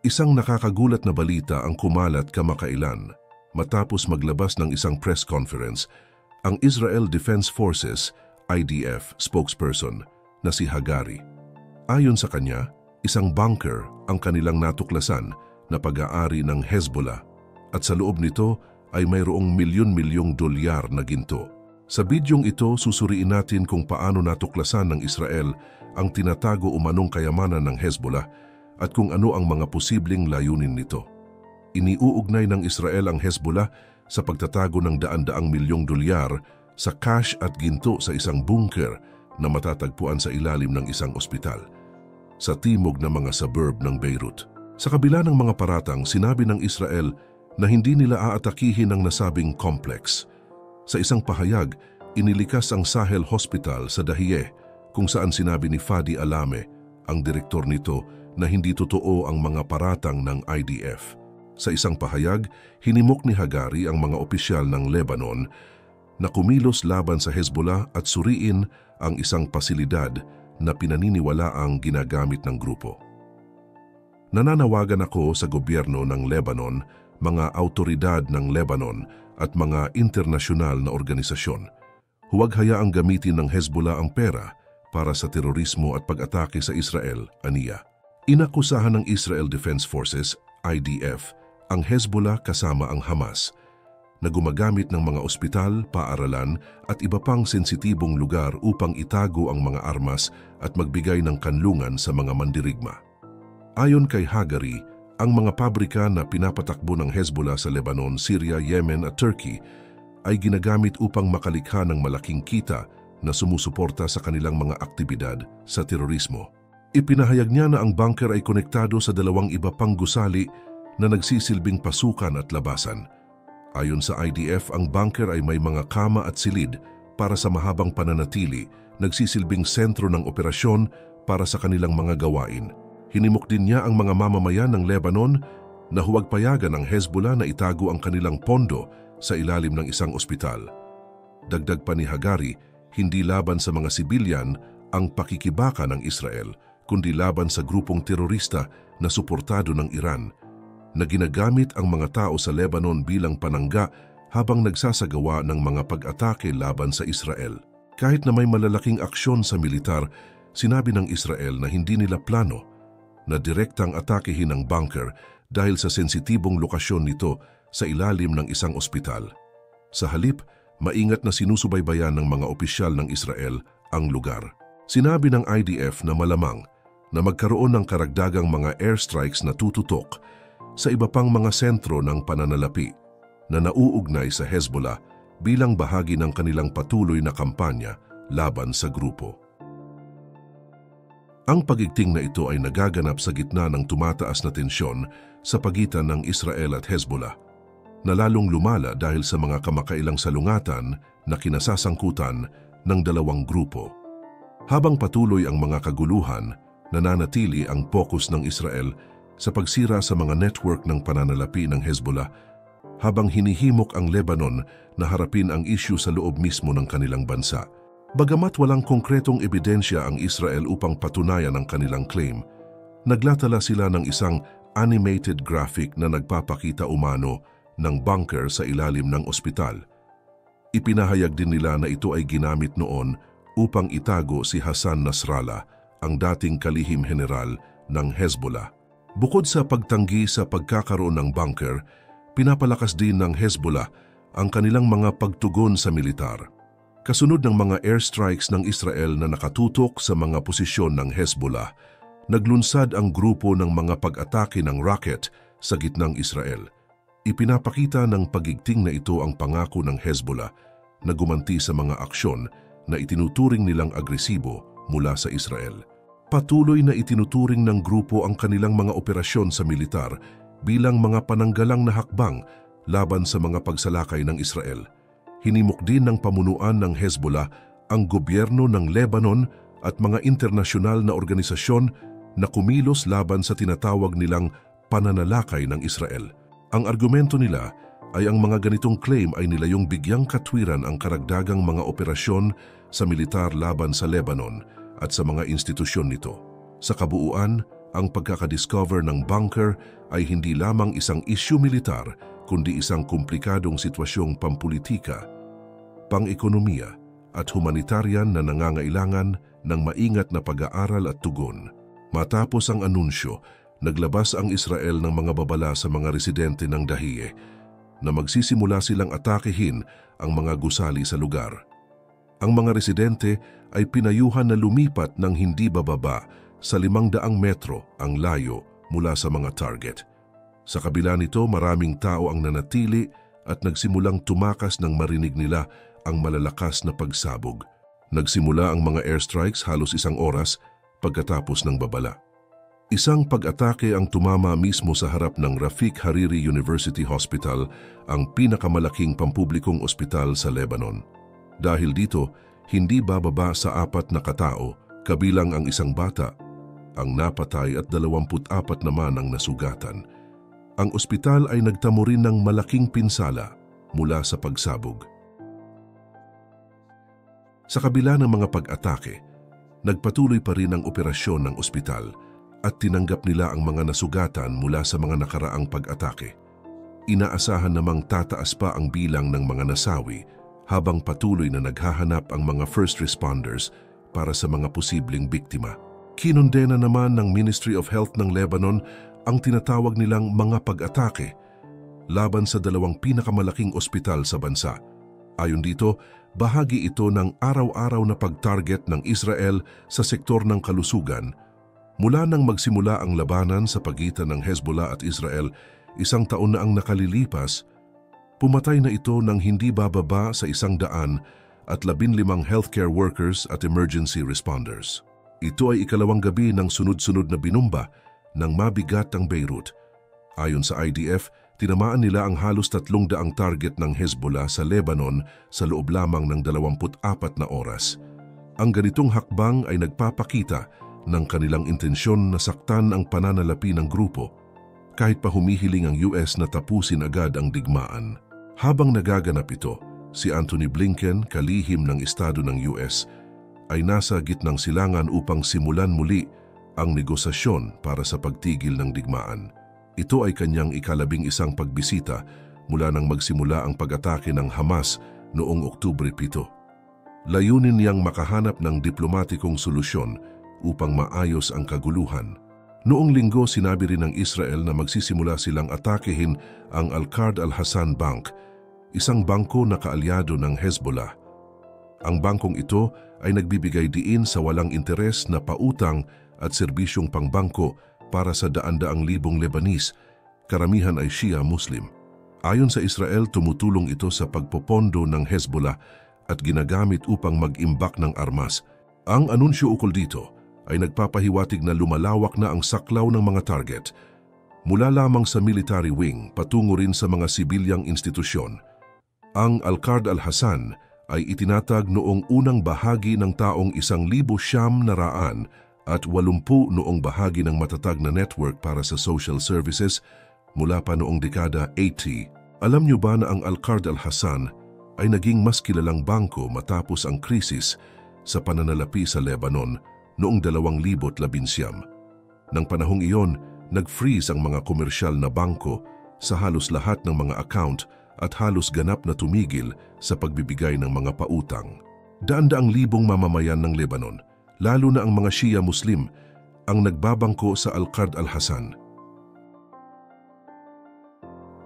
Isang nakakagulat na balita ang kumalat kamakailan. Matapos maglabas ng isang press conference, ang Israel Defense Forces, IDF, spokesperson na si Hagari. Ayon sa kanya, isang bunker ang kanilang natuklasan na pag-aari ng Hezbollah at sa loob nito ay mayroong milyon-milyong dolyar na ginto. Sa bidyong ito, susuriin natin kung paano natuklasan ng Israel ang tinatago umanong kayamanan ng Hezbollah at kung ano ang mga posibleng layunin nito. Iniuugnay ng Israel ang Hezbollah sa pagtatago ng daan-daang milyong dolyar sa cash at ginto sa isang bunker na matatagpuan sa ilalim ng isang ospital sa timog na mga suburb ng Beirut. Sa kabila ng mga paratang, sinabi ng Israel na hindi nila aatakihin ang nasabing complex. Sa isang pahayag, inilikas ang Sahel Hospital sa Dahiyeh kung saan sinabi ni Fadi Alame, ang direktor nito, na hindi totoo ang mga paratang ng IDF. Sa isang pahayag, hinimok ni Hagari ang mga opisyal ng Lebanon na kumilos laban sa Hezbollah at suriin ang isang pasilidad na pinaniniwalaang ginagamit ng grupo. Nananawagan ako sa gobyerno ng Lebanon, mga autoridad ng Lebanon at mga internasyonal na organisasyon. Huwag hayaang gamitin ng Hezbollah ang pera para sa terorismo at pag-atake sa Israel, aniya. Inakusahan ng Israel Defense Forces, IDF, ang Hezbollah kasama ang Hamas na gumagamit ng mga ospital, paaralan at iba pang sensitibong lugar upang itago ang mga armas at magbigay ng kanlungan sa mga mandirigma. Ayon kay Hagari, ang mga pabrika na pinapatakbo ng Hezbollah sa Lebanon, Syria, Yemen at Turkey ay ginagamit upang makalikha ng malaking kita na sumusuporta sa kanilang mga aktibidad sa terorismo. Ipinahayag niya na ang bunker ay konektado sa dalawang iba pang gusali na nagsisilbing pasukan at labasan. Ayon sa IDF, ang bunker ay may mga kama at silid para sa mahabang pananatili, nagsisilbing sentro ng operasyon para sa kanilang mga gawain. Hinimok din niya ang mga mamamayan ng Lebanon na huwag payagan ng Hezbollah na itago ang kanilang pondo sa ilalim ng isang ospital. Dagdag pa ni Hagari, hindi laban sa mga sibilyan ang pakikibaka ng Israel, kundi laban sa grupong terorista na suportado ng Iran, na ginagamit ang mga tao sa Lebanon bilang panangga habang nagsasagawa ng mga pag-atake laban sa Israel. Kahit na may malalaking aksyon sa militar, sinabi ng Israel na hindi nila plano na direktang atakehin ang bunker dahil sa sensitibong lokasyon nito sa ilalim ng isang ospital. Sa halip, maingat na sinusubaybayan ng mga opisyal ng Israel ang lugar. Sinabi ng IDF na malamang na magkaroon ng karagdagang mga airstrikes na tututok sa iba pang mga sentro ng pananalapi na nauugnay sa Hezbollah bilang bahagi ng kanilang patuloy na kampanya laban sa grupo. Ang pagigting na ito ay nagaganap sa gitna ng tumataas na tensyon sa pagitan ng Israel at Hezbollah, na lalong lumala dahil sa mga kamakailang salungatan na kinasasangkutan ng dalawang grupo. Habang patuloy ang mga kaguluhan, nananatili ang focus ng Israel sa pagsira sa mga network ng pananalapi ng Hezbollah habang hinihimok ang Lebanon na harapin ang issue sa loob mismo ng kanilang bansa. Bagamat walang konkretong ebidensya ang Israel upang patunayan ang kanilang claim, naglatala sila ng isang animated graphic na nagpapakita umano ng bunker sa ilalim ng ospital. Ipinahayag din nila na ito ay ginamit noon upang itago si Hassan Nasrallah, ang dating kalihim general ng Hezbollah. Bukod sa pagtanggi sa pagkakaroon ng bunker, pinapalakas din ng Hezbollah ang kanilang mga pagtugon sa militar. Kasunod ng mga airstrikes ng Israel na nakatutok sa mga posisyon ng Hezbollah, naglunsad ang grupo ng mga pag-atake ng rocket sa gitnang Israel. Ipinapakita ng pagigting na ito ang pangako ng Hezbollah na gumanti sa mga aksyon na itinuturing nilang agresibo mula sa Israel. Patuloy na itinuturing ng grupo ang kanilang mga operasyon sa militar bilang mga pananggalang na hakbang laban sa mga pagsalakay ng Israel. Hinimok din ng pamunuan ng Hezbollah ang gobyerno ng Lebanon at mga internasyonal na organisasyon na kumilos laban sa tinatawag nilang pananalakay ng Israel. Ang argumento nila ay ang mga ganitong claim ay nilayong bigyang katwiran ang karagdagang mga operasyon sa militar laban sa Lebanon at sa mga institusyon nito. Sa kabuuan, ang pagkakadiscover ng bunker ay hindi lamang isang isyu militar, kundi isang komplikadong sitwasyong pampulitika, pang-ekonomiya at humanitarian na nangangailangan ng maingat na pag-aaral at tugon. Matapos ang anunsyo, naglabas ang Israel ng mga babala sa mga residente ng Dahieh na magsisimula silang atakehin ang mga gusali sa lugar. Ang mga residente ay pinayuhan na lumipat ng hindi bababa sa 500 metro ang layo mula sa mga target. Sa kabila nito, maraming tao ang nanatili at nagsimulang tumakas nang marinig nila ang malalakas na pagsabog. Nagsimula ang mga airstrikes halos 1 oras pagkatapos ng babala. Isang pag-atake ang tumama mismo sa harap ng Rafik Hariri University Hospital, ang pinakamalaking pampublikong ospital sa Lebanon. Dahil dito, hindi bababa sa 4 na katao, kabilang ang isang bata, ang napatay at 24 naman ang nasugatan. Ang ospital ay nagtamo rin ng malaking pinsala mula sa pagsabog. Sa kabila ng mga pag-atake, nagpatuloy pa rin ang operasyon ng ospital at tinanggap nila ang mga nasugatan mula sa mga nakaraang pag-atake. Inaasahan namang tataas pa ang bilang ng mga nasawi habang patuloy na naghahanap ang mga first responders para sa mga posibleng biktima. Kinondena naman ng Ministry of Health ng Lebanon ang tinatawag nilang mga pag-atake laban sa 2 pinakamalaking ospital sa bansa. Ayon dito, bahagi ito ng araw-araw na pag-target ng Israel sa sektor ng kalusugan. Mula nang magsimula ang labanan sa pagitan ng Hezbollah at Israel, 1 taon na ang nakalilipas, pumatay na ito ng hindi bababa sa 115 healthcare workers at emergency responders. Ito ay ikalawang gabi ng sunod-sunod na binumba ng mabigat ang Beirut. Ayon sa IDF, tinamaan nila ang halos 300 target ng Hezbollah sa Lebanon sa loob lamang ng 24 na oras. Ang ganitong hakbang ay nagpapakita ng kanilang intensyon na saktan ang pananalapi ng grupo, kahit pa humihiling ang US na tapusin agad ang digmaan. Habang nagaganap ito, si Antony Blinken, kalihim ng Estado ng US, ay nasa gitnang silangan upang simulan muli ang negosasyon para sa pagtigil ng digmaan. Ito ay kanyang ika-11 pagbisita mula nang magsimula ang pag-atake ng Hamas noong Oktubre 7. Layunin niyang makahanap ng diplomatikong solusyon upang maayos ang kaguluhan. Noong Linggo, sinabi rin ng Israel na magsisimula silang atakehin ang Al-Qard Al-Hassan Bank, isang bangko na kaalyado ng Hezbollah. Ang bangkong ito ay nagbibigay diin sa walang interes na pautang at serbisyong pangbangko para sa daan-daang libong Lebanese, karamihan ay Shia Muslim. Ayon sa Israel, tumutulong ito sa pagpopondo ng Hezbollah at ginagamit upang mag-imbak ng armas. Ang anunsyo ukol dito ay nagpapahiwatig na lumalawak na ang saklaw ng mga target, mula lamang sa military wing patungo rin sa mga sibilyang institusyon. Ang Al-Qard Al-Hassan ay itinatag noong unang bahagi ng taong 1,900 at 80 noong bahagi ng matatag na network para sa social services mula pa noong dekada 80. Alam niyo ba na ang Al-Qard Al-Hassan ay naging mas kilalang bangko matapos ang krisis sa pananalapi sa Lebanon noong 2011? Nang panahong iyon, nag-freeze ang mga komersyal na bangko sa halos lahat ng mga account at halos ganap na tumigil sa pagbibigay ng mga pautang. Daan-daang libong mamamayan ng Lebanon, lalo na ang mga Shia Muslim, ang nagbabangko sa Al-Qard Al-Hassan.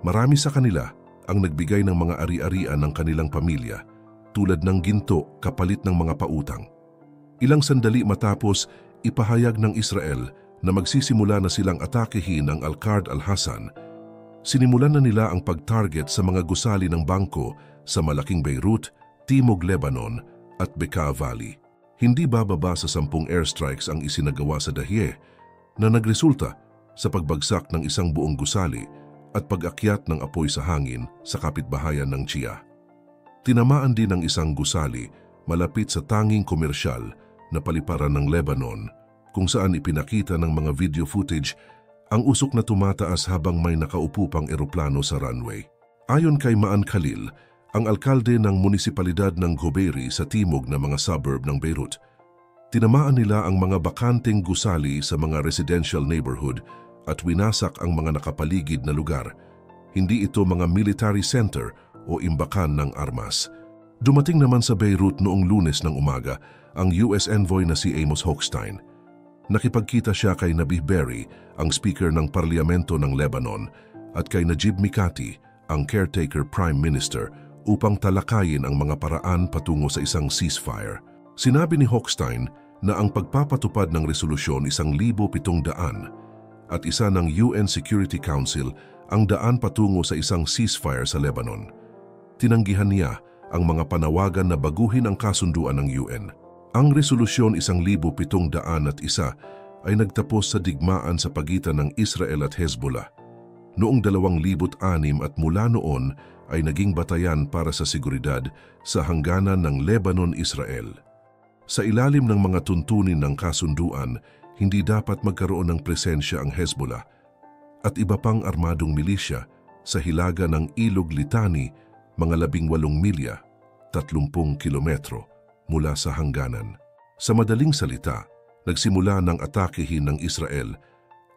Marami sa kanila ang nagbigay ng mga ari-arian ng kanilang pamilya, tulad ng ginto kapalit ng mga pautang. Ilang sandali matapos, ipahayag ng Israel na magsisimula na silang atakehin ang Al-Qard Al-Hassan, sinimulan na nila ang pag-target sa mga gusali ng bangko sa Malaking Beirut, Timog Lebanon at Bekaa Valley. Hindi bababa sa 10 airstrikes ang isinagawa sa Dahieh na nagresulta sa pagbagsak ng isang buong gusali at pag-akyat ng apoy sa hangin sa kapitbahayan ng Chia. Tinamaan din ang isang gusali malapit sa tanging komersyal na paliparan ng Lebanon, kung saan ipinakita ng mga video footage ang usok na tumataas habang may nakaupo pang eroplano sa runway. Ayon kay Maan Khalil, ang alkalde ng munisipalidad ng Ghobeiri sa timog na mga suburb ng Beirut, Tinamaan nila ang mga bakanteng gusali sa mga residential neighborhood at winasak ang mga nakapaligid na lugar. Hindi ito mga military center o imbakan ng armas. Dumating naman sa Beirut noong Lunes ng umaga ang US envoy na si Amos Hochstein. Nakipagkita siya kay Nabih Berri, ang speaker ng Parlamento ng Lebanon, at kay Najib Mikati, ang caretaker prime minister, upang talakayin ang mga paraan patungo sa isang ceasefire. Sinabi ni Hochstein na ang pagpapatupad ng resolusyon 1,700 at isa ng UN Security Council ang daan patungo sa isang ceasefire sa Lebanon. Tinanggihan niya ang mga panawagan na baguhin ang kasunduan ng UN. Ang resolusyon 1,701 ay nagtapos sa digmaan sa pagitan ng Israel at Hezbollah noong 2006 at mula noon ay naging batayan para sa seguridad sa hangganan ng Lebanon-Israel. Sa ilalim ng mga tuntunin ng kasunduan, hindi dapat magkaroon ng presensya ang Hezbollah at iba pang armadong milisya sa hilaga ng Ilog Litani, mga 18 milya, 30 kilometro mula sa hangganan. Sa madaling salita, nagsimula ng atakehin ng Israel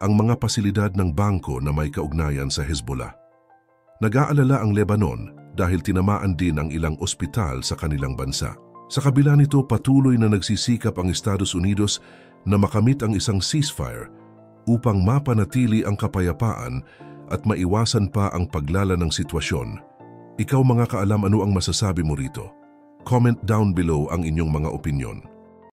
ang mga pasilidad ng bangko na may kaugnayan sa Hezbollah. Nag-aalala ang Lebanon dahil tinamaan din ang ilang ospital sa kanilang bansa. Sa kabila nito, patuloy na nagsisikap ang Estados Unidos na makamit ang isang ceasefire upang mapanatili ang kapayapaan at maiwasan pa ang paglala ng sitwasyon. Ikaw mga kaalam, ano ang masasabi mo rito? Comment down below ang inyong mga opinyon.